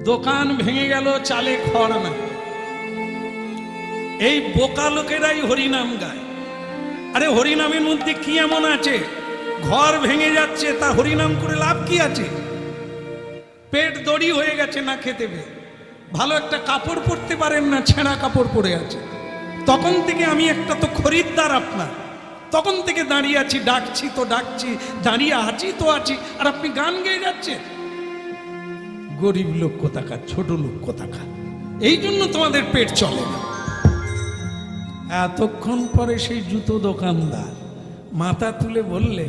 দোকান ভেঙে গেল, চালে খড় না। এই বোকা লোকেরাই হরিনাম গায়। আরে হরিনামের মধ্যে কি এমন আছে? ঘর ভেঙে যাচ্ছে, তা হরিনাম করে লাভ কি আছে? পেট দড়ি হয়ে গেছে না খেতে পেয়ে, ভালো একটা কাপড় পরতে পারেন না, ছেঁড়া কাপড় পরে আছে। তখন থেকে আমি একটা তো খরিদ্দার আপনার, তখন থেকে দাঁড়িয়ে আছি, ডাকছি তো ডাকছি, দাঁড়িয়ে আছি তো আছি, আর আপনি গান গেয়ে যাচ্ছেন। গরিব লোক কোথাকার, ছোট লোক কোথাকার, এই জন্য তোমাদের পেট চলে না। এতক্ষণ পরে সেই জুতো দোকানদার মাথা তুলে বললে,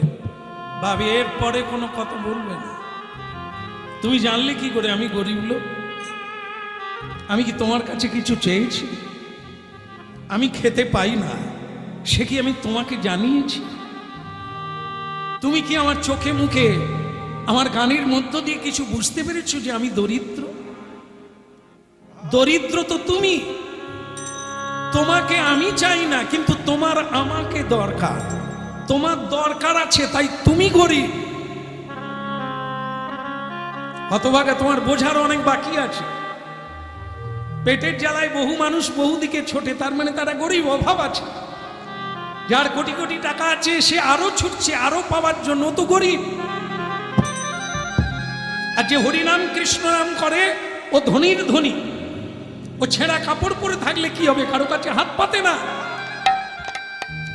ভাবি এর পরে কোনো কথা বলবে না। তুমি জানলে কি করে আমি গরিব লোক? আমি কি তোমার কাছে কিছু চেয়েছি? আমি খেতে পাই না, সে কি আমি তোমাকে জানিয়েছি? তুমি কি আমার চোখে মুখে, আমার গানের মধ্য দিয়ে কিছু বুঝতে পেরেছো যে আমি দরিদ্র? দরিদ্র তো তুমি। তোমাকে আমি চাই না, কিন্তু তোমার আমাকে দরকার। তোমার দরকার আছে, তাই তুমি গরিব। হতভাগা, তোমার বোঝার অনেক বাকি আছে। পেটের জ্বালায় বহু মানুষ বহুদিকে ছোটে, তার মানে তারা গরিব, অভাব আছে। যার কোটি কোটি টাকা আছে সে আরো ছুটছে আরো পাওয়ার জন্য, তো গরিব। আর যে হরিনাম কৃষ্ণ নাম করে ও ধনীর ধনী। ও ছেঁড়া কাপড় পরে থাকলে কি হবে? কারো কাছে হাত পাতে না,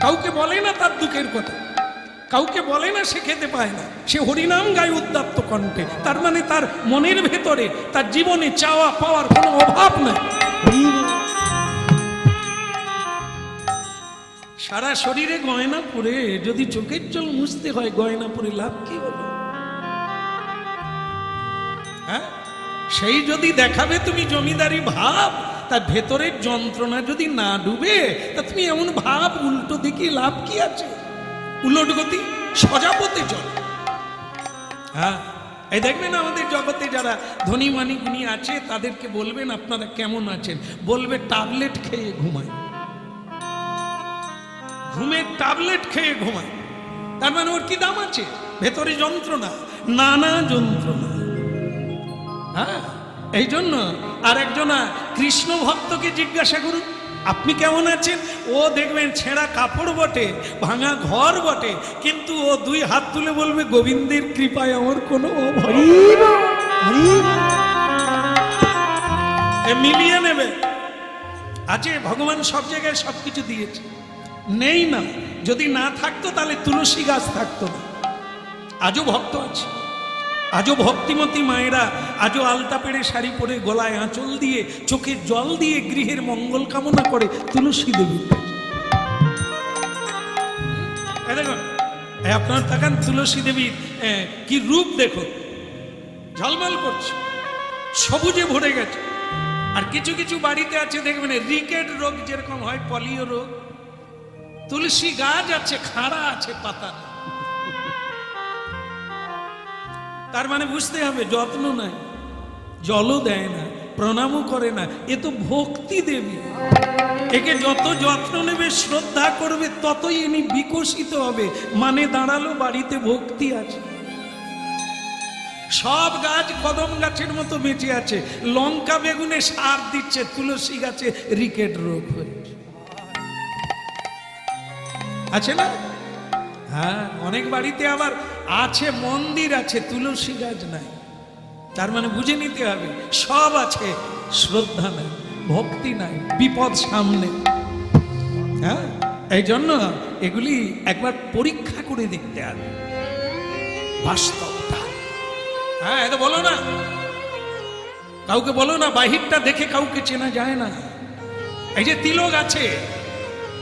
কাউকে বলে না তার দুঃখের কথা, কাউকে বলে না সে খেতে পায় না। সে হরিনাম গায় উদ্দাত্ত কণ্ঠে, তার মানে তার মনের ভেতরে, তার জীবনে চাওয়া পাওয়ার কোনো অভাব নাই। সারা শরীরে গয়না পরে যদি চোখের জল মুছতে হয়, গয়না পরে লাভ কি হলো? হ্যাঁ, সেই যদি দেখাবে তুমি জমিদারি ভাব, তার ভেতরের যন্ত্রণা যদি না ডুবে, তা তুমি এমন ভাব উল্টো দিকে লাভ কি আছে? উলট গতি, সজাপতে চল। হ্যাঁ, এই দেখবেন আমাদের জগতে যারা ধনী মানি গুণী আছে, তাদেরকে বলবেন আপনারা কেমন আছেন, বলবে ট্যাবলেট খেয়ে ঘুমায়, ঘুমের ট্যাবলেট খেয়ে ঘুমায়। তার মানে ওর কি দাম আছে? ভেতরে যন্ত্রণা, নানা যন্ত্রণা। হ্যাঁ, এই জন্য আর একজনা কৃষ্ণ ভক্তকে জিজ্ঞাসা করুন, আপনি কেমন আছেন? ও দেখবেন ছেঁড়া কাপড় বটে, ভাঙা ঘর বটে, কিন্তু ও দুই হাত তুলে বলবে, গোবিন্দের কৃপায় আমার কোনো অভাব। মিলিয়ে নেবে। আছে ভগবান সব জায়গায় সবকিছু দিয়েছে, নেই না। যদি না থাকতো তাহলে তুলসী গাছ থাকতো না। আজও ভক্ত আছে, আজও ভক্তিমতী মায়েরা আজও আলতা পেড়ে শাড়ি পরে, গলায় আঁচল দিয়ে, চোখে জল দিয়ে গৃহের মঙ্গল কামনা করে তুলসী দেবী। দেখুন, আপনার তাকান তুলসী দেবীর কি রূপ দেখুন, ঝলমল করছে, সবুজে ভরে গেছে। আর কিছু কিছু বাড়িতে আছে দেখবেন রিকেট রোগ যেরকম হয়, পলিও রোগ, তুলসী গাছ আছে, খাড়া আছে, পাতা। তার মানে বুঝতে হবে যত্ন নাই, জলও দেয় না, প্রণামও করে না। এ তো ভক্তি দেবী। একে যত যত্ন নেবে, শ্রদ্ধা করবে, ততই ইনি বিকশিত হবে। মানে দাঁড়ালো বাড়িতে ভক্তি আছে। সব গাছ কদম গাছের মতো বেঁচে আছে, লঙ্কা বেগুনে সার দিচ্ছে, তুলসী গাছে রিকেট রোগ হয়েছে। আছে না? হ্যাঁ, অনেক বাড়িতে আবার আছে মন্দির আছে, তুলসী গাছ নাই। তার মানে বুঝে নিতে হবে সব আছে, শ্রদ্ধা নাই, ভক্তি নাই, বিপদ সামনে। হ্যাঁ, এই জন্য এগুলি একবার পরীক্ষা করে দেখতে হবে বাস্তবটা। হ্যাঁ, এটা বলো না, কাউকে বলো না, বাহিরটা দেখে কাউকে চেনা যায় না। এই যে তিলক আছে,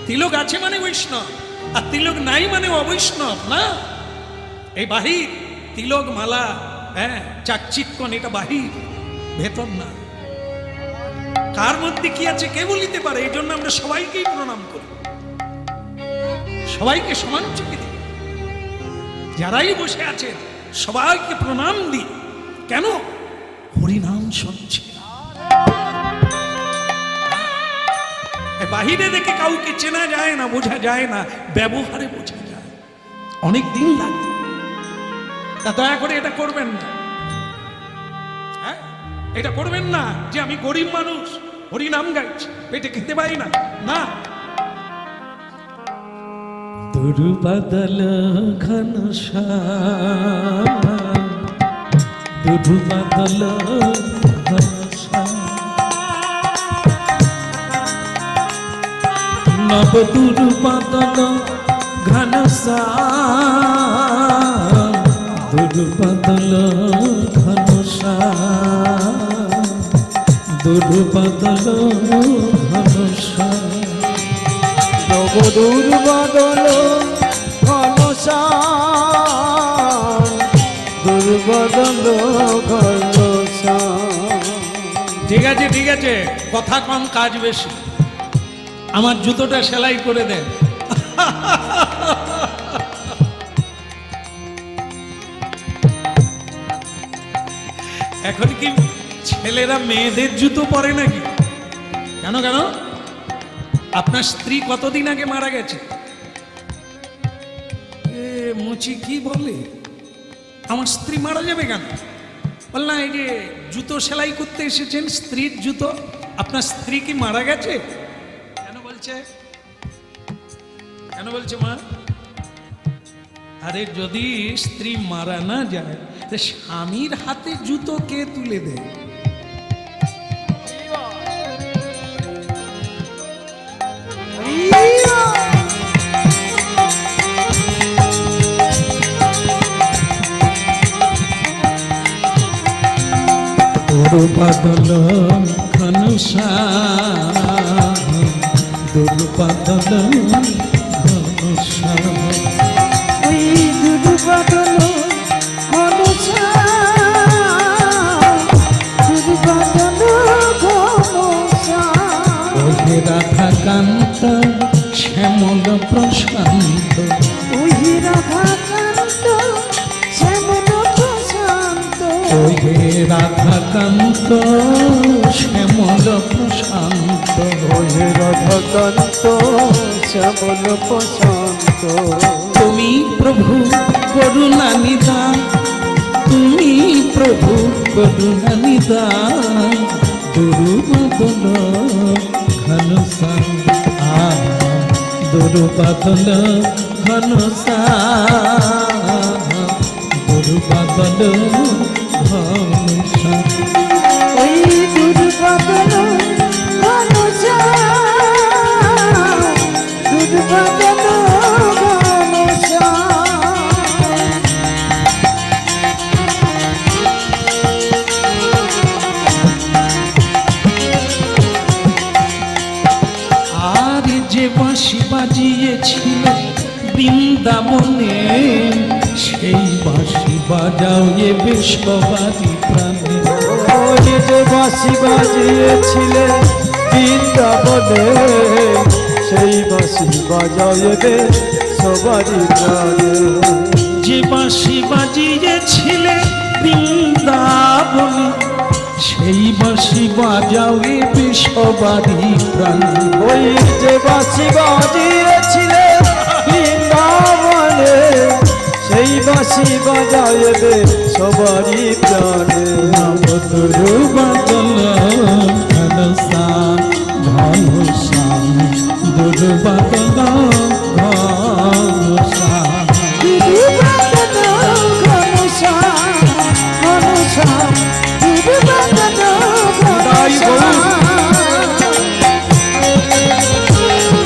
তিলক আছে মানে বৈষ্ণব, আর তিলক নাই মানে অবৈষ্ণব না। এই বাহির, তিলক মালা, হ্যাঁ, চাকচিক্যন, এটা বাহির, ভেতর না। কার মধ্যে কি আছে কে বলিতে পারে? এই জন্য আমরা সবাইকেই প্রণাম করি, সবাইকে সমান চোখে দিই। যারাই বসে আছেন সবাইকে প্রণাম দিই। কেন? হরিনাম শুনছে। বাহিরে দেখে কাউকে চেনা যায় না, বোঝা যায় না, ব্যবহারে বোঝা যায়, অনেক দিন লাগে। তা দয়া করে এটা করবেন না। হ্যাঁ, এটা করবেন না যে আমি গরিব মানুষ হরি নাম গাইছি পেটে খেতে পাই না, না। দুর্বাদল ঘনশ্যাম, দুর্বাদল ঘনশ্যাম, নব দুর্বাদল ঘনশ্যাম, দুর্বাদল ঘনশ্যাম, দুর্বাদল ঘনশ্যাম, নব দুর্বাদল ঘনশ্যাম, দুর্বাদল ঘনশ্যাম। ঠিক আছে ঠিক আছে, কথা কম কাজ বেশি। আমার জুতোটা সেলাই করে দেন। এখন কি ছেলেরা মেয়েদের জুতো পরে নাকি? কেন কেন? আপনার স্ত্রী কতদিন আগে মারা গেছে? এ মুচি কি বলে, আমার স্ত্রী মারা যাবে কেন? বললাম এই যে জুতো সেলাই করতে এসেছেন, স্ত্রীর জুতো, আপনার স্ত্রী কি মারা গেছে? কেন বলছে, কেন বলছে মা? আরে যদি স্ত্রী মারা না যায় তো স্বামীর হাতে জুতো কে তুলে দেয়? দুর্বাদল ঘনশ্যাম, দুর্বাদল ঘনশ্যাম, ওই দুর্বাদল ঘনশ্যাম, দুর্বাদল ঘনশ্যাম। ওহে রাধাকান্ত শ্যামল প্রশান্ত, ওই রাধাকান্ত শ্যামল প্রশান্ত, ওহে রাধাকান্ত শ্যামল প্রশান্ত, ওহে রাধাকান্ত শ্যামল প্রশান্ত। তুমি প্রভু করুণা নিদান, তুমি প্রভু করুণা নিদান, দুর্বাদল ঘনশ্যাম, দুর্বাদল ঘনশ্যাম, দুর্বাদল ঘনশ্যাম, ওই দুর্বাদল ঘনশ্যাম, দুর্বাদল ঘনশ্যাম। আর যে বাঁশি বাজিয়েছিল বৃন্দাবনে, সেই বাঁশি বাজাও এ বিশ্ববাদী প্রাণে, ওই যে বাঁশি বাজিয়েছিলে বৃন্দাবনে, সেই বাঁশি বাজাবে সবারই প্রাণে। যে বাঁশি বাজিয়েছিলে বৃন্দাবনে, সেই বাঁশি বাজাও এ বিশ্ববাদী প্রাণে, ওই যে বাঁশি বাজিয়েছিলে বৃন্দাবনে, সেই বাঁশি বাজাবে সবারই প্রাণে। দুর্বাদল ঘনশ্যাম, ঘনশ্যাম, দুর্বাদল ঘনশ্যাম, দুর্বাদল ঘনশ্যাম, ঘনশ্যাম, দুর্বাদল ঘনশ্যাম।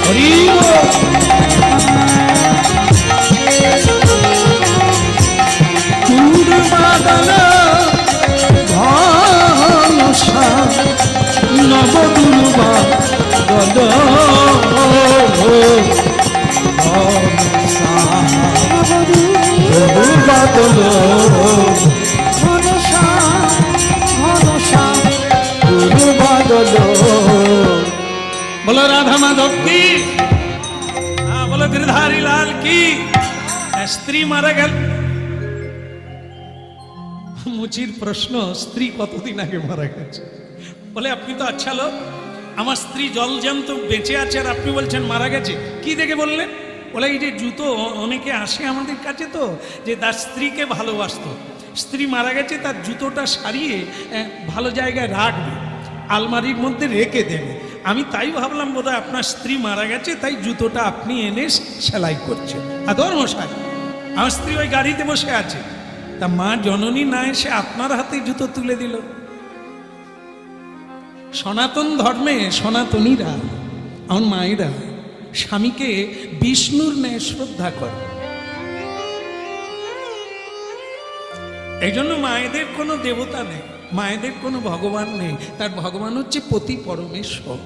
হরি বল। দুর্বাদল ঘনশ্যাম, নব দুর্বাদল ঘনশ্যাম, দুর্বাদল ঘনশ্যাম, ঘনশ্যাম, দুর্বাদল। বলো রাধা মাধব কি, হ্যাঁ বলো গিরধারী লাল কি। স্ত্রী মারা গেল, মুচির প্রশ্ন, স্ত্রী কতদিন আগে মারা গেছে? বলে আপনি তো আচ্ছা লোক, আমার স্ত্রী জলজ্যান্ত বেঁচে আছে আর আপনি বলছেন মারা গেছে। কি দেখে বললেন? বলে এই যে জুতো অনেকে আসে আমাদের কাছে তো, যে তার স্ত্রীকে ভালোবাসতো, স্ত্রী মারা গেছে তার জুতোটা সারিয়ে ভালো জায়গায় রাখবে, আলমারির মধ্যে রেখে দেবে। আমি তাই ভাবলাম বোধহয় আপনার স্ত্রী মারা গেছে, তাই জুতোটা আপনি এনে সেলাই করছেন। আদর মশাই, আমার স্ত্রী ওই গাড়িতে বসে আছে, তা মা জননী না এসে আপনার হাতে জুতো তুলে দিল। সনাতন ধর্মে সনাতনীরা, আমার মায়েরা স্বামীকে বিষ্ণুর ন্যায় শ্রদ্ধা করে। এই জন্য মায়েদের কোনো দেবতা নেই, মায়েদের কোনো ভগবান নেই, তার ভগবান হচ্ছে পতি পরমেশ্বর।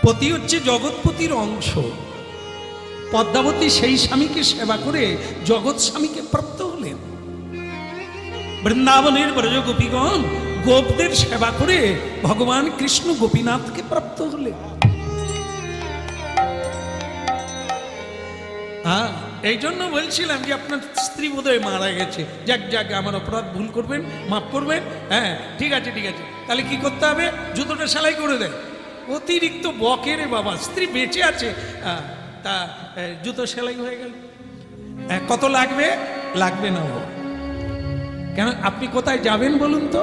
পতি হচ্ছে জগৎপতির অংশ। পদ্মাবতী সেই স্বামীকে সেবা করে জগৎ স্বামীকে প্রাপ্ত হলেন। বৃন্দাবনের ব্রজ গোপীগণ গোপদের সেবা করে ভগবান কৃষ্ণ গোপীনাথকে প্রাপ্ত হলেন। এই জন্য বলছিলাম যে আপনার স্ত্রী বোধহয় মারা গেছে। যাক যাক, আমার অপরাধ, ভুল করবেন, মাফ করবেন। হ্যাঁ ঠিক আছে ঠিক আছে, তাহলে কি করতে হবে? জুতোটা সেলাই করে দেয়। অতিরিক্ত বকে রে বাবা, স্ত্রী বেঁচে আছে, তা জুতো সেলাই হয়ে গেল। কত লাগবে? লাগবে না। ও কেন, আপনি কোথায় যাবেন বলুন তো?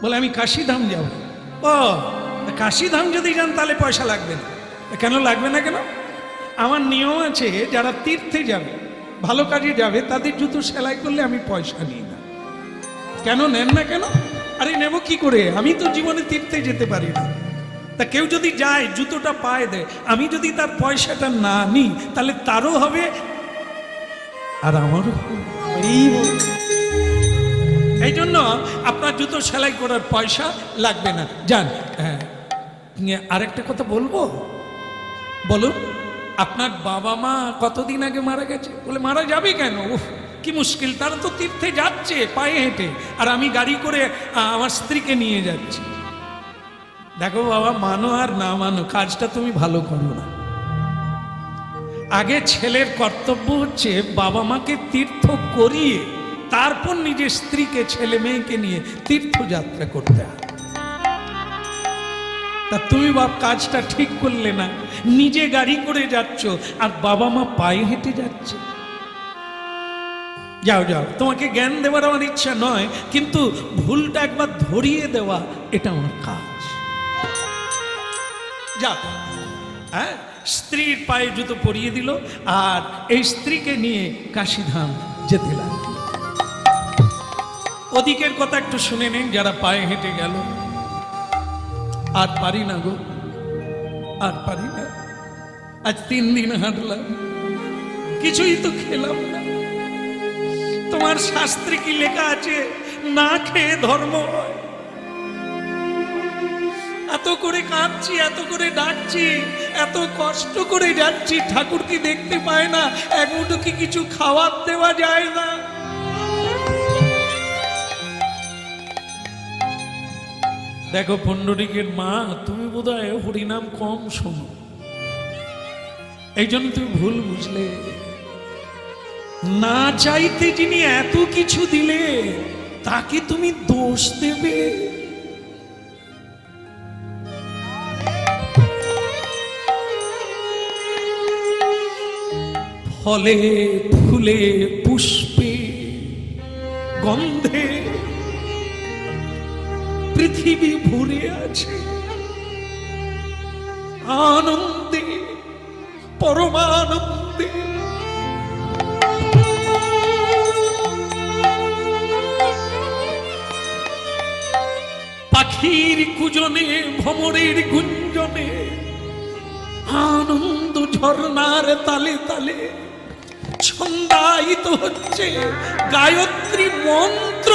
বলে আমি কাশীধাম যাব। ও কাশীধাম যদি যান তাহলে পয়সা লাগবে না। কেন লাগবে না? কেন, আমার নিয়ম আছে, যারা তীর্থে যাবে, ভালো কাজে যাবে, তাদের জুতো সেলাই করলে আমি পয়সা নিই না। কেন নেন না? কেন? আরে নেব কি করে, আমি তো জীবনে তীর্থে যেতে পারি না। তা কেউ যদি যায় জুতোটা পায়ে দেয়, আমি যদি তার পয়সাটা না নিই তাহলে তারও হবে আর আমারও হবে। এই জন্য আপনার জুতো সেলাই করার পয়সা লাগবে না, যান। হ্যাঁ, আরেকটা কথা বলবো, বলুন। আপনার বাবা মা কতদিন আগে মারা গেছে? বলে মারা যাবে কেন, উফ কি মুশকিল, তারা তো তীর্থে যাচ্ছে পায়ে হেঁটে, আর আমি গাড়ি করে আমার স্ত্রীকে নিয়ে যাচ্ছি। দেখো বাবা, মানো আর না মানো, কাজটা তুমি ভালো করো না। আগে ছেলের কর্তব্য হচ্ছে বাবা মাকে তীর্থ করিয়ে তারপর নিজের স্ত্রীকে, ছেলে মেয়েকে নিয়ে তীর্থযাত্রা করতে হয়। তা তুমি বাপ কাজটা ঠিক করলে না, নিজে গাড়ি করে যাচ্ছ আর বাবা মা পায়ে হেঁটে যাচ্ছে। যাও যাও, তোমাকে জ্ঞান দেওয়ার আমার ইচ্ছা নয়, কিন্তু ভুলটা একবার ধরিয়ে দেওয়া এটা আমার কাজ। যাও। হ্যাঁ, স্ত্রীর পায়ে জুতো পরিয়ে দিল আর এই স্ত্রীকে নিয়ে কাশীধাম যেতে লাগলো। ওদিকের কথা একটু শুনে নেন, যারা পায়ে হেঁটে গেল। আর পারি না গো, আর পারি না, আজ 3 দিন হাঁটলাম, কিছুই তো খেলাম না। তোমার শাস্ত্রে কি লেখা আছে, না খেয়ে ধর্ম হয়? এত করে কাঁদছি, এত করে ডাকছি, এত কষ্ট করে যাচ্ছি, ঠাকুর কি দেখতে পায় না? এক মুঠো কি কিছু খাওয়ার দেওয়া যায় না? দেখো পুণ্ডরীকের মা, তুমি বোধহয় হরিনাম কম শোনো, এই জন্য তুমি ভুল বুঝলে। না চাইতে যিনি এত কিছু দিলে, তাকে তুমি দোষ দেবে? ফলে ফুলে পুষ্পে গন্ধে পৃথিবী ভরে আছে, আনন্দে, পরমানন্দে। পাখির কুজনে, ভ্রমরের গুঞ্জনে, আনন্দ ঝর্ণার তালে তালে ছন্দায়িত হচ্ছে গায়ত্রী মন্ত্র।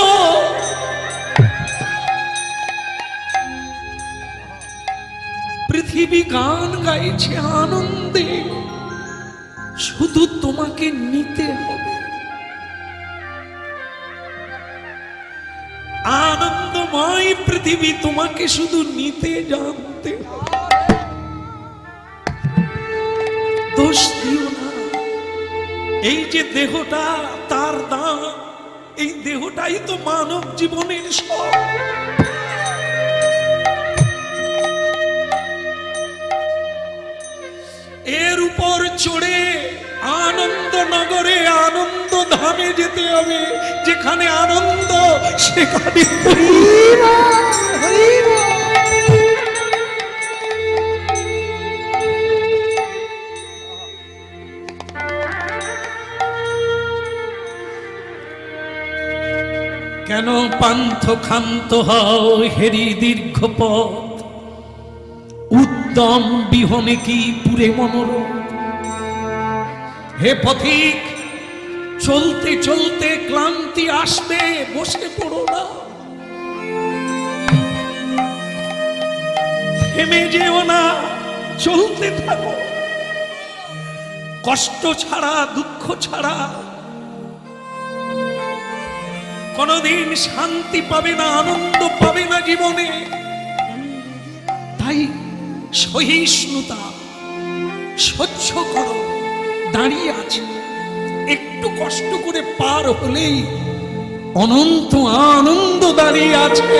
পৃথিবী গান গাইছে আনন্দে, শুধু তোমাকে নিতে হবে। আনন্দময় পৃথিবী, তোমাকে শুধু নিতে জানতে হবে। দোষ দিও না। এই যে দেহটা, তার দাম, এই দেহটাই তো মানব জীবনের সব। এর উপর চড়ে আনন্দ নগরে আনন্দ ধামে যেতে হবে, যেখানে আনন্দ সেখানে কেন পান্থ ক্ষান্ত হও হেরি দীর্ঘ পথ, উদ্যম বিহনে কি পুরে মনোরথ। হে পথিক, চলতে চলতে ক্লান্তি আসবে, বসে পড়ো না, থেমে যেও না, চলতে থাকো। কষ্ট ছাড়া, দুঃখ ছাড়া কোনদিন শান্তি পাবে না, আনন্দ পাবে না জীবনে। তাই সহিষ্ণুতা, সহ্য করো। দাঁড়িয়ে আছে, একটু কষ্ট করে পার হলেই অনন্ত আনন্দ দাঁড়িয়ে আছে।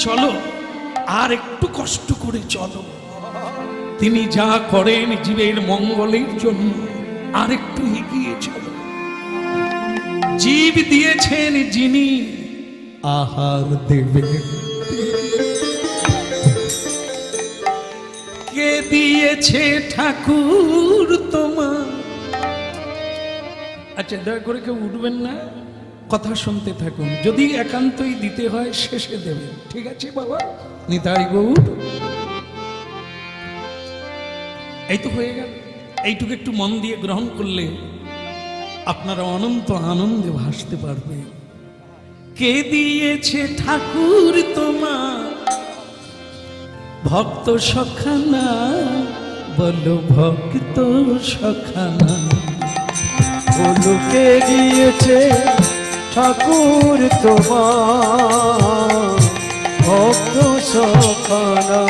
চলো, আর একটু কষ্ট করে চলো। তিনি যা করেন জীবের মঙ্গলের জন্য, আর একটু এগিয়ে চলো। জীব দিয়েছেন যিনি, আহার দেবেন কে? দিয়েছে ঠাকুর তোমার। আচ্ছা, দয়া করে কেউ উঠবেন না, কথা শুনতে থাকুন। যদি একান্তই দিতে হয় শেষে দেবেন, ঠিক আছে বাবা? নিতাই গৌর। এই তো হয়ে গেল। এইটুকু একটু মন দিয়ে গ্রহণ করলে আপনারা অনন্ত আনন্দে ভাসতে পারবে। কে দিয়েছে ঠাকুর তোমার ভক্ত সখানা? বলো ভক্ত সখানা। বলো কে দিয়েছে ঠাকুর তোমার ভক্ত সখানা?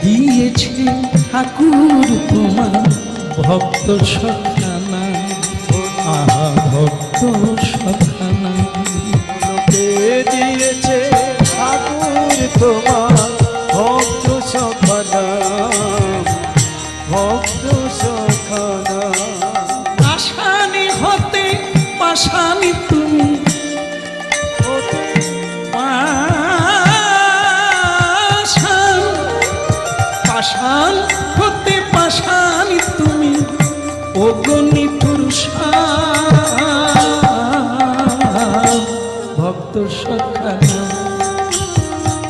দিয়েছে ঠাকুর তোমার ভক্ত সখানা। আহা ভক্ত সখানা। কে দিয়েছে ঠাকুর তোমার ভক্ত সখানা? ভক্ত সখানা। পাশানি হতে পাশানি তুমি, পাশান হতে পাশানি তুমি, অগ্নি পুরুষা ভক্ত সখানা।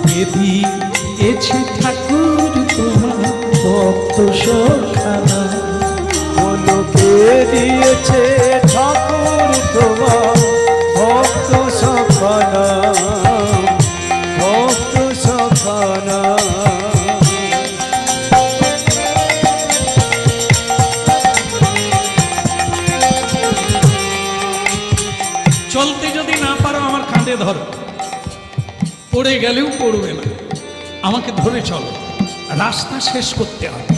কে দিয়েছে ঠাকুর তোমার ভক্ত সখানা? বলো কে দিয়েছে ঠাকুর তোমার ভক্ত সখানা? ভক্ত সখানা। চলতে যদি না পারো আমার কাঁধে ধরো, পড়ে গেলেও পড়বে না, আমাকে ধরে চলো। রাস্তা শেষ করতে হবে,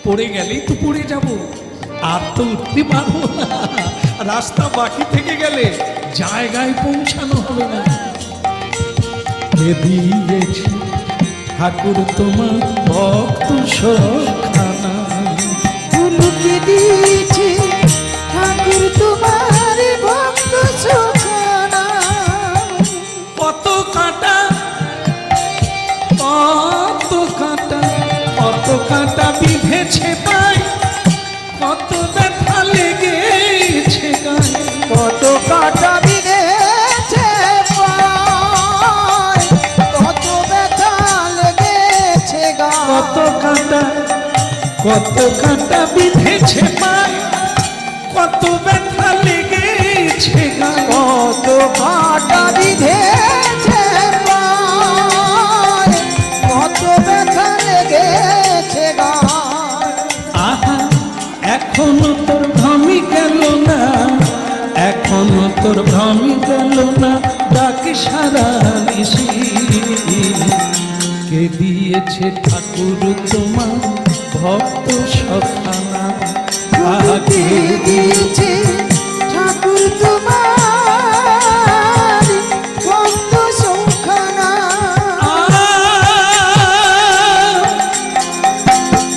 পড়ে গেলেই তো পড়ে যাব, আর তো উঠতে পারবো না। রাস্তা বাকি থেকে গেলে জায়গায় পৌঁছানো হবে না। কে দিয়েছে ঠাকুর তোমার ভক্ত সখানা? বলো কে দিয়েছে ঠাকুর তোমার ভক্ত সখানা? কত কাঁটা, কত কাঁটা, কত কাঁটা বিঁধেছে পায়, কত ব্যথা লেগেছে গায়ে। কত কাটা বিঁধেছে পায়, কত ব্যথা লেগেছে গায়ে। কত কাঁটা, কত কাঁটা বিঁধেছে পায়, কত ব্যথা লেগেছে গায়ে। কত কাটা বিঁধেছে পায়, কত ব্যথা লেগেছে গায়ে। আহা এখনো তোর ভ্রমি গেল না, এখনো তোর ভ্রমি গেল না, ডাকে সারা নিশি। কে দিয়েছে ঠাকুর তোমার ভক্ত সখানা ফুলকে দিয়েছে ঠাকুর তোমার ভক্ত সখানা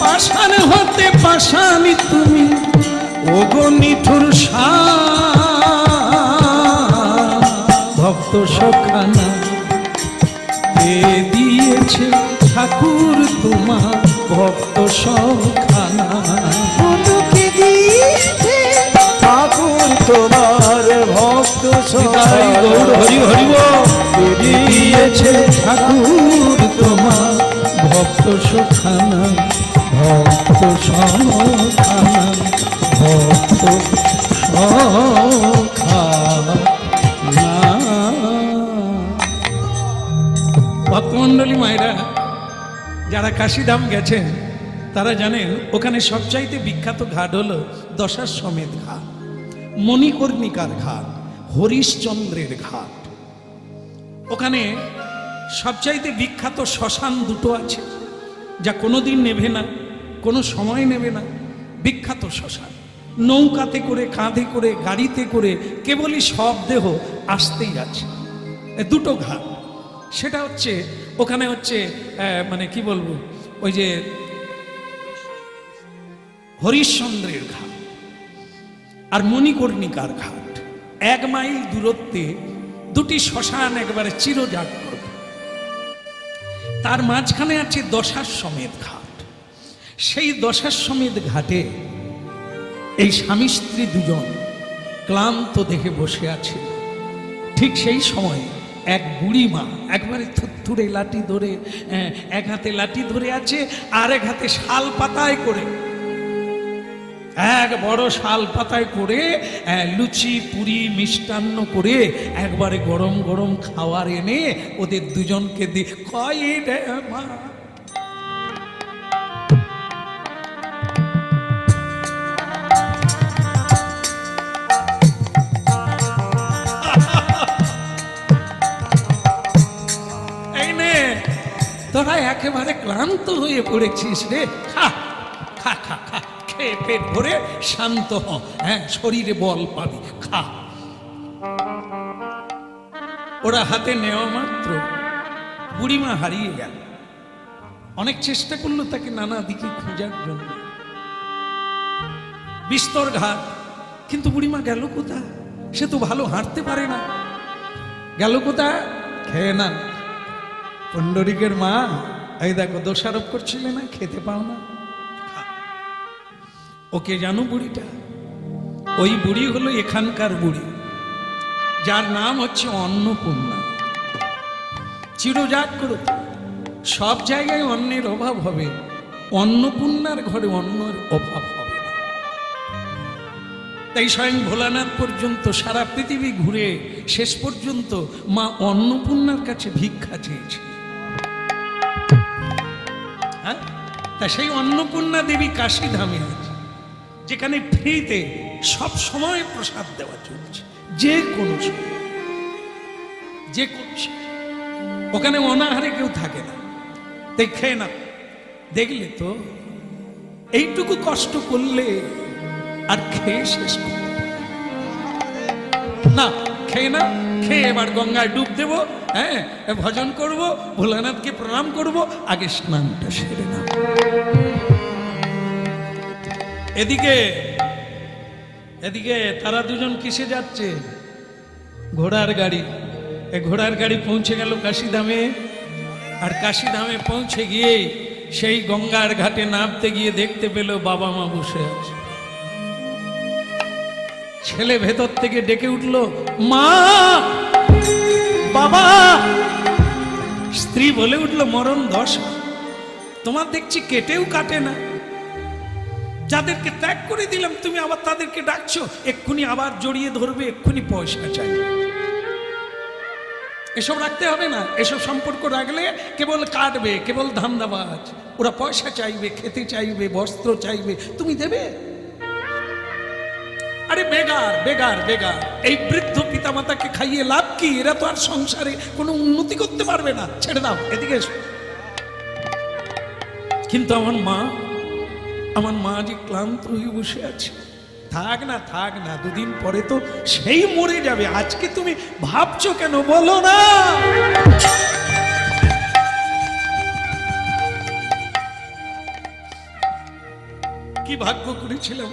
পাষাণ হতে পাষাণী তুমি ওগো নিঠুর ভক্ত সখানা কে দিয়েছে ঠাকুর তোমার ভক্ত সখানা ফুলকে দিয়েছে ঠাকুর তোমার ভক্ত তাই গৌর হরি হরি দিয়েছে ঠাকুর তোমার ভক্ত সখানা ভক্ত সখানা ভক্ত সখানা। ভক্তমণ্ডলী মায়েরা যারা কাশীধাম গেছেন তারা জানেন ওখানে সবচাইতে বিখ্যাত ঘাট হলো দশাশ্বমেধ ঘাট, মণিকর্ণিকার ঘাট, হরিশ্চন্দ্রের ঘাট। ওখানে সবচাইতে বিখ্যাত শ্মশান দুটো আছে যা কোনোদিন নেবে না, কোনো সময় নেবে না। বিখ্যাত শ্মশান, নৌকাতে করে, কাঁধে করে, গাড়িতে করে, কেবলই সব দেহ আসতেই আছে। দুটো ঘাট, সেটা হচ্ছে ওখানে হচ্ছে মানে কি বলবো, ওই যে হরিশ্চন্দ্রের ঘাট আর মণিকর্ণিকার ঘাট। 1 মাইল দূরত্বে দুটি শ্মশান একবারে চিরজাগ্রত। তার মাঝখানে আছে দশাশ্বমেধ ঘাট। সেই দশাশ্বমেধ ঘাটে এই স্বামী স্ত্রী দুজন ক্লান্ত দেখে বসে আছে। ঠিক সেই সময় এক বুড়ি মা একবারে থুরথুরে লাঠি ধরে, এক হাতে লাঠি ধরে আছে আর এক হাতে শাল পাতায় করে, এক বড় শাল পাতায় করে লুচি পুরি মিষ্টান্ন করে একবারে গরম গরম খাবার এনে ওদের দুজনকে দিয়ে কয় রে মা। এই নে, তোরা একেবারে ক্লান্ত হয়ে পড়েছিস রে, খা খা খা খা, খেয়ে পেট ভরে শান্ত হ, হ্যাঁ শরীরে বল পাবি, খা। ওরা হাতে নেওয়া মাত্র বুড়িমা হারিয়ে গেল। অনেক চেষ্টা করলো তাকে নানা দিকে খোঁজার জন্য, বিস্তর ঘাট, কিন্তু বুড়িমা গেল কোথায়? সে তো ভালো হাঁটতে পারে না, গেল কোথায়? খেয়ে না। পুণ্ডরিকের মা এই দেখো দোষারোপ করছিলে না, খেতে পাও না, ওকে জানো বুড়িটা? ওই বুড়ি হলো এখানকার বুড়ি, যার নাম হচ্ছে অন্নপূর্ণা। চিরজাগ্রত, সব জায়গায় অন্নের অভাব হবে, অন্নপূর্ণার ঘরে অন্নের অভাব হবে না। তাই স্বয়ং ভোলানাথ পর্যন্ত সারা পৃথিবী ঘুরে শেষ পর্যন্ত মা অন্নপূর্ণার কাছে ভিক্ষা চেয়েছে। হ্যাঁ, তা সেই অন্নপূর্ণা দেবী কাশীধামে আছে, যেখানে ফ্রিতে সব সময় প্রসাদ দেওয়া চলছে, যে কোনো সময়, যে কোনো সময়। ওখানে অনাহারে কেউ থাকে না, তাই খেয়ে না। দেখলে তো এইটুকু কষ্ট করলে আর খেয়ে শেষ করতে না, খেয়ে না, খেয়ে এবার গঙ্গায় ডুব দেব, হ্যাঁ ভজন করব, ভোলানাথকে প্রণাম করব, আগে স্নানটা সেরে না। এদিকে এদিকে তারা দুজন কিসে যাচ্ছে? ঘোড়ার গাড়ি। এই ঘোড়ার গাড়ি পৌঁছে গেল কাশীধামে, আর কাশীধামে পৌঁছে গিয়ে সেই গঙ্গার ঘাটে নামতে গিয়ে দেখতে পেল বাবা মা বসে আছে। ছেলে ভেতর থেকে ডেকে উঠল, মা, বাবা। স্ত্রী বলে উঠল, মরণ দশা, তোমার দেখছি কেটেও কাটে না। যাদেরকে ত্যাগ করে দিলাম তুমি আবার তাদেরকে ডাকছো, এক্ষুনি আবার জড়িয়ে ধরবে, এক্ষুনি পয়সা চাইবে। এসব রাখতে হবে না, এসব সম্পর্ক রাখলে কেবল কাটবে, কেবল ধান্দাবাজ। ওরা পয়সা চাইবে, খেতে চাইবে, বস্ত্র চাইবে, তুমি দেবে? আরে বেগার বেগার বেগার, এই বৃদ্ধ পিতামাতাকে খাইয়ে লাভ কি? এরা তো আর সংসারে কোনো উন্নতি করতে পারবে না, ছেড়ে দাও, এদিকে এসো। কিন্তু আমার মা আমার মা যে ক্লান্ত হয়ে বসে আছে। থাক না, দুদিন পরে তো সেই মরে যাবে। আজকে তুমি ভাবছো কেন বলো না? কি ভাগ্য করেছিলাম,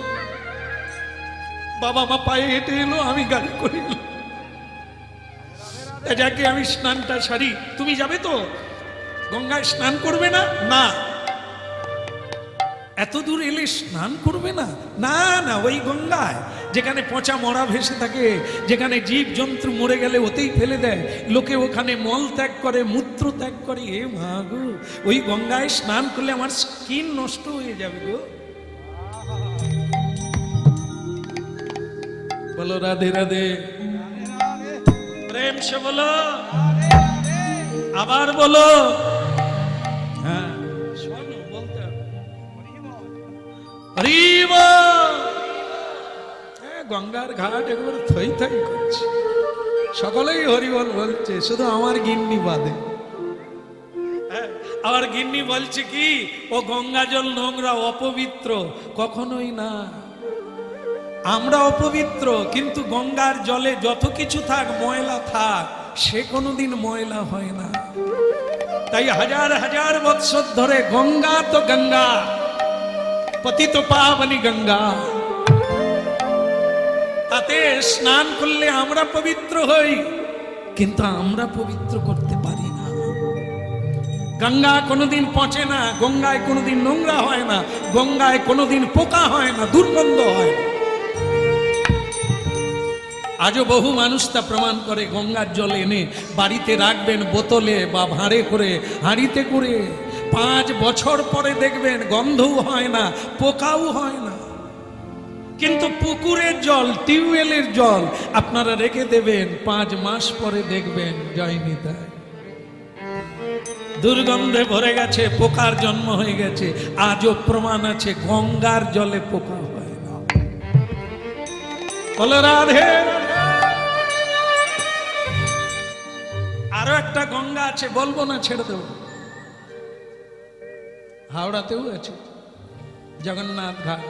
বাবা মা পায়ে হেঁটে এলো, আমি গাড়ি করে এলাম। যাকে আমি স্নানটা সারি। তুমি যাবে তো গঙ্গায় স্নান করবে না? না। এত দূর এলে স্নান করবে না? না না, ওই গঙ্গায় যেখানে পচা মরা ভেসে থাকে, যেখানে জীব জন্তু মরে গেলে ওতেই ফেলে দেয়, লোকে ওখানে মল ত্যাগ করে, মূত্র ত্যাগ করে। এ মা গো, ওই গঙ্গায় স্নান করলে আমার স্কিন নষ্ট হয়ে যাবে গো। বলো রাধে রাধে, প্রেম সে বলো, আবার বলো। হ্যাঁ শোনো, বলতে হবে। হরি বল। গঙ্গার ঘাট একবার থই থই করছে, সকলেই হরিবল বলছে, শুধু আমার গিন্নি বাদে। আমার গিন্নি বলছে কি, ও গঙ্গা জল নোংরা, অপবিত্র। কখনোই না, আমরা অপবিত্র, কিন্তু গঙ্গার জলে যত কিছু থাক, ময়লা থাক, সে কোনোদিন ময়লা হয় না। তাই হাজার হাজার বৎসর ধরে গঙ্গা তো গঙ্গা, পতিত পাবনী গঙ্গা, তাতে স্নান করলে আমরা পবিত্র হই, কিন্তু আমরা পবিত্র করতে পারি না। গঙ্গা কোনোদিন পচে না, গঙ্গায় কোনোদিন নোংরা হয় না, গঙ্গায় কোনোদিন পোকা হয় না, দুর্গন্ধ হয় না। আজও বহু মানুষ তা প্রমাণ করে। গঙ্গার জল এনে বাড়িতে রাখবেন বোতলে বা ভাঁড়ে করে, হাঁড়িতে করে, 5 বছর পরে দেখবেন গন্ধও হয় না, পোকাও হয় না। কিন্তু পুকুরের জল, টিউবওয়েলের জল আপনারা রেখে দেবেন, 5 মাস পরে দেখবেন জয়নি তাই দুর্গন্ধে ভরে গেছে, পোকার জন্ম হয়ে গেছে। আজও প্রমাণ আছে, গঙ্গার জলে পোকা হয় না। বলো রাধে। আরো একটা গঙ্গা আছে, বলবো না, ছেড়ে দেব। হাওড়াতেও আছে, জগন্নাথ ঘাট।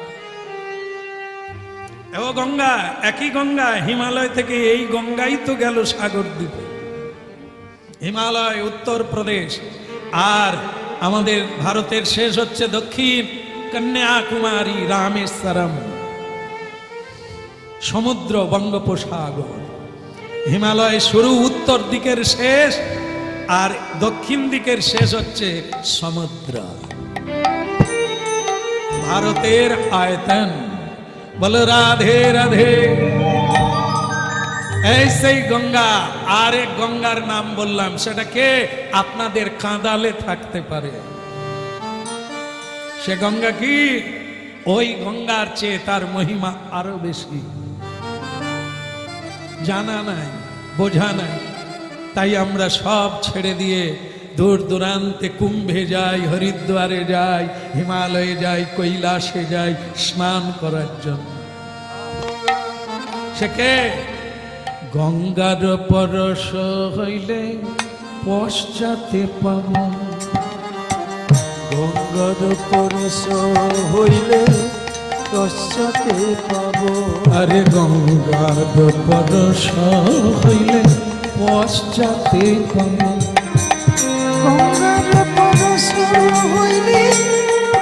ও গঙ্গা, একই গঙ্গা, হিমালয় থেকে এই গঙ্গাই তো গেল সাগর দ্বীপে। হিমালয় উত্তরপ্রদেশ, আর আমাদের ভারতের শেষ হচ্ছে দক্ষিণ কন্যাকুমারী, রামেশ্বরম, সমুদ্র, বঙ্গোপসাগর। হিমালয় শুরু, উত্তর দিকের শেষ, আর দক্ষিণ দিকের শেষ হচ্ছে সমুদ্র। ভারতের আয়তন। বলো রাধে রাধে। এই সেই গঙ্গা। আর এক গঙ্গার নাম বললাম, সেটাকে আপনাদের কাঁদালে থাকতে পারে। সে গঙ্গা কি? ওই গঙ্গার চেয়ে তার মহিমা আরো বেশি। জানা নাই, বোঝা নাই, তাই আমরা সব ছেড়ে দিয়ে দূর দূরান্তে কুম্ভে যাই, হরিদ্বারে যাই, হিমালয়ে যাই, কৈলাসে যাই স্নান করার জন্য। সে কে? গঙ্গার পরশ হইলে পশ্চাতে পাব, গঙ্গার পরশ হইলে পশ্চাতে পাব। আরে গঙ্গার পরশ হইলে পশ্চাতে পাব, গঙ্গার পরশ হইলে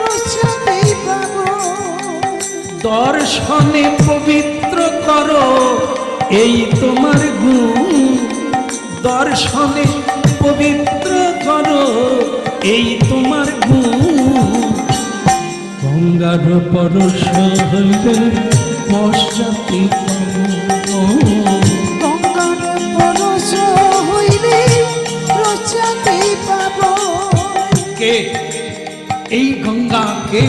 পশ্চাতে পাব। দর্শনে পবিত্র করো এই তোমার গুণ, দর্শনে পবিত্র করো এই তোমার গুণ। গঙ্গার পরশ হইলে পশ্চাতে পাব, গঙ্গার পরশ হইলে পশ্চাতে পাব। কে এই গঙ্গা? কে?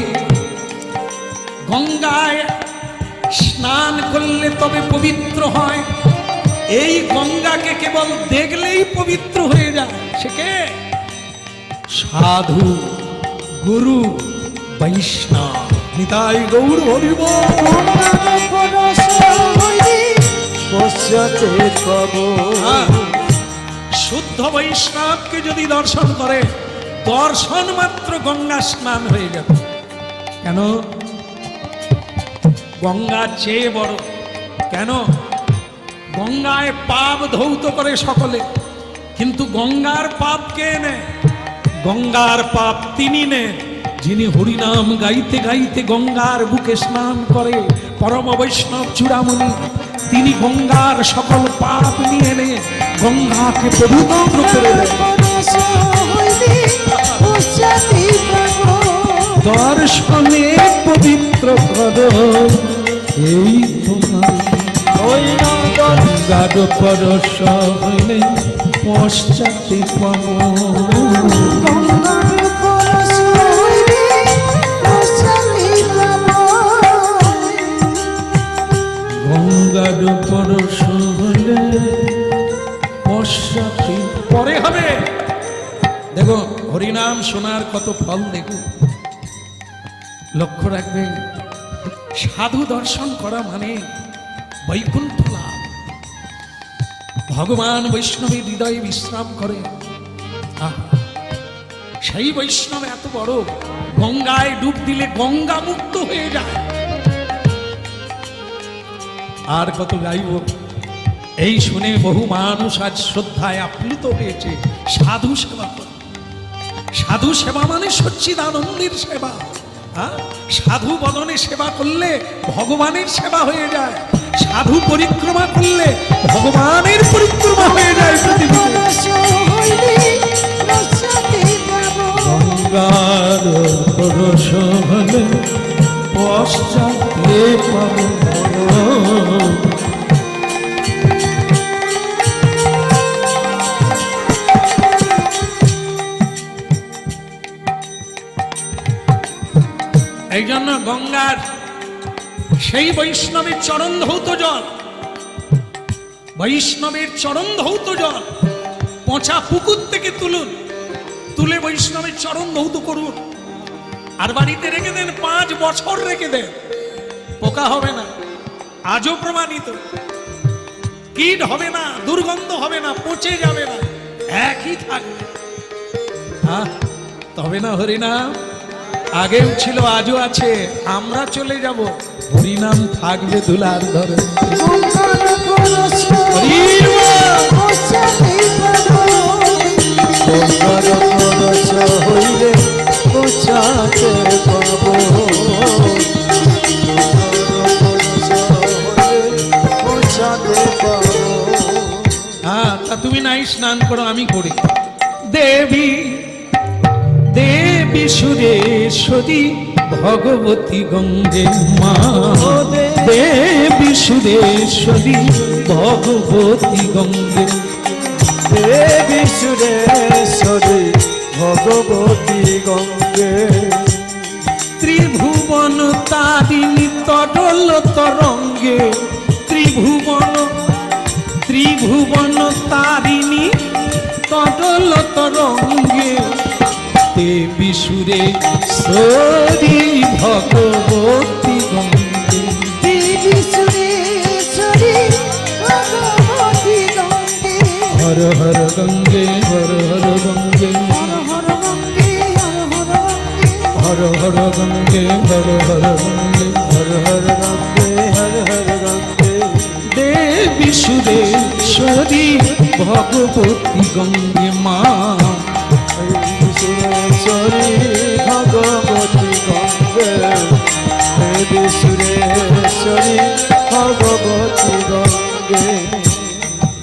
গঙ্গায় স্নান করলে তবে পবিত্র হয়। এই গঙ্গাকে কেবল দেখলেই পবিত্র হয়ে যায়। সে কে? সাধু, গুরু, বৈষ্ণব। নিতাই গৌর হরি বল। গঙ্গার পরশ হইলে পশ্চাতে পাব। শুদ্ধ বৈষ্ণবকে যদি দর্শন করে, দর্শন মাত্র গঙ্গা স্নান হয়ে যাবে। কেন? গঙ্গার চেয়ে বড়। কেন? গঙ্গায় পাপ ধৌত করে সকলে, কিন্তু গঙ্গার পাপ কে নেয়? গঙ্গার পাপ তিনি নেন যিনি হরিনাম গাইতে গাইতে গঙ্গার বুকে স্নান করে। পরম বৈষ্ণব চূড়ামণি তিনি গঙ্গার সকল পাপ নিয়ে নে গঙ্গাকে পবিত্র করে দেন। দর্শনে পবিত্র করো এই তোমার গঙ্গার পরশ হইলে পশ্চাতে পাব। গঙ্গার পরশ হইলে পশ্চাতে পরে হবে। দেখো হরিনাম শোনার কত ফল দেখো। লক্ষ্য রাখবেন, সাধু দর্শন করা মানে বৈকুণ্ঠ লাভ। ভগবান বৈষ্ণবের হৃদয়ে বিশ্রাম করে। সেই বৈষ্ণব এত বড়, গঙ্গায় ডুব দিলে গঙ্গা মুক্ত হয়ে যায়। আর কত গাইব। এই শুনে বহু মানুষ আজ শ্রদ্ধায় আপ্লুত হয়েছে। সাধু সেবা করে। সাধু সেবা মানে সচ্চিদানন্দের সেবা। সাধু বদনে সেবা করলে ভগবানের সেবা হয়ে যায়। সাধু পরিক্রমা করলে ভগবানের পরিক্রমা হয়ে যায় পৃথিবীতে। গঙ্গার পরশ হলে পশ্চাতে পাব। এই জন্য গঙ্গার সেই বৈষ্ণবের চরণ ধৌত জল, বৈষ্ণবের চরণ ধৌত জল পচা পুকুর থেকে তুলুন, তুলে বৈষ্ণবের চরণ ধৌত করুন, আর বাড়িতে রেখে দেন, 5 বছর রেখে দেন, পোকা হবে না। আজও প্রমাণিত। কীট হবে না, দুর্গন্ধ হবে না, পচে যাবে না, একই থাকবে। তবে না হরিনাম আগেও ছিল, আজও আছে, আমরা চলে যাব, হরিনাম থাকবে দুলার ধরে। হ্যাঁ, তা তুমি নাই স্নান করো, আমি করি। দেবী দেবী সুরেশ্বরী ভগবতী গঙ্গে মা, দেবী সুরেশ্বরী ভগবতী গঙ্গে, দেবী সুরেশ্বরী ভগবতী গঙ্গে, ত্রিভুবন তারিণী তরল তরঙ্গে, ত্রিভুবন তারিণী তরল তরঙ্গে, দেবী সুরেশ্বরী ভগবতী গঙ্গে, দেবী সুরেশ্বরী ভগবতী গঙ্গে, হর হর গঙ্গে হর হর গঙ্গে, হর হর গঙ্গে, হর হর গঙ্গে, হর হর গঙ্গে হর হর গঙ্গে, হর হর গঙ্গে, হর হর গঙ্গে, দেবী সুরেশ্বরী ভগবতী গঙ্গে মা, সুরেশ্বরী ভগবতী গঙ্গে, দেবী সুরেশ্বরী ভগবতী গঙ্গে।